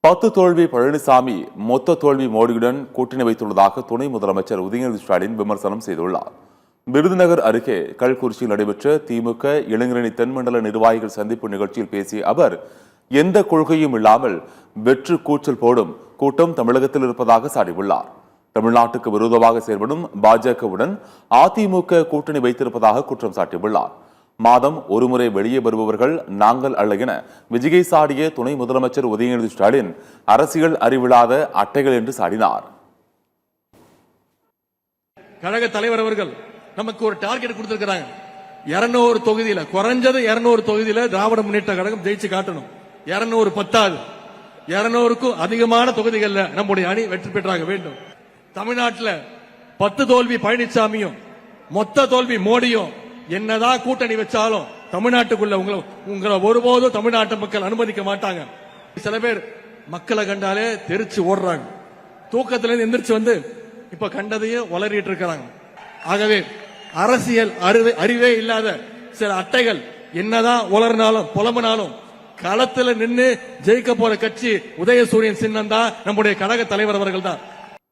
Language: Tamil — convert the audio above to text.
10 தோல்வி பழனிசாமி மொத்த தோல்வி மோடியுடன் கூட்டணி வைத்துள்ளதாக துணை முதலமைச்சர் உதயநிதி ஸ்டாலின் விமர்சனம் செய்துள்ளார். விருதுநகர் அருகே கல்குறிச்சியில் நடைபெற்ற திமுக இளைஞரணி தென்மண்டல நிர்வாகிகள் சந்திப்பு நிகழ்ச்சியில் பேசிய அவர், எந்த கொள்கையும் இல்லாமல் வெற்று கூச்சல் போடும் கூட்டம் தமிழகத்தில் இருப்பதாக சாடியுள்ளார். தமிழ்நாட்டுக்கு விரோதமாக செயல்படும் பாஜகவுடன் அதிமுக கூட்டணி வைத்திருப்பதாக குற்றம் சாட்டியுள்ளார். மாதம் ஒருமுறை வெளியே வருபவர்கள் நாங்கள் அல்ல என விஜயை சாடிய துணை முதலமைச்சர் உதயநிதி ஸ்டாலின் அரசியல் அறிவில்லாத அட்டைகள் என்று சாடினார். கழக தலைவர் அவர்கள் நமக்கு ஒரு டார்கெட் கொடுத்திருக்கிறாங்க. 200 தொகுதியில குறைஞ்சது 200 தொகுதியில திராவிட முன்னேற்ற கழகம் ஜெயிச்சு காட்டணும். 200 பத்தாது, 200க்கும் அதிகமான தொகுதிகளில் நம்முடைய அணி வெற்றி பெற்றாக வேண்டும். தமிழ்நாட்டில் 10 தோல்வி பழனிசாமியும் மொத்த தோல்வி மோடியும் என்னதான் கூட்டணி வச்சாலும் தமிழ்நாட்டுக்குள்ள உங்களை ஒருபோதும் தமிழ்நாட்டு மக்கள் அனுமதிக்க மாட்டாங்க. சில பேர் மக்களை கண்டாலே தெரிச்சு ஓடுறாங்க. தூக்கத்திலிருந்து எந்திரிச்சு வந்து இப்ப கண்டதையும் வளரிட்டு இருக்கிறாங்க. ஆகவே அரசியல் அறிவே இல்லாத சில அட்டைகள் என்னதான் உளர்னாலும் புலம்பனாலும் களத்துல நின்று ஜெயிக்க போற கட்சி உதயசூரியன் சின்னம் தான், நம்முடைய கழக தலைவர் அவர்கள் தான்.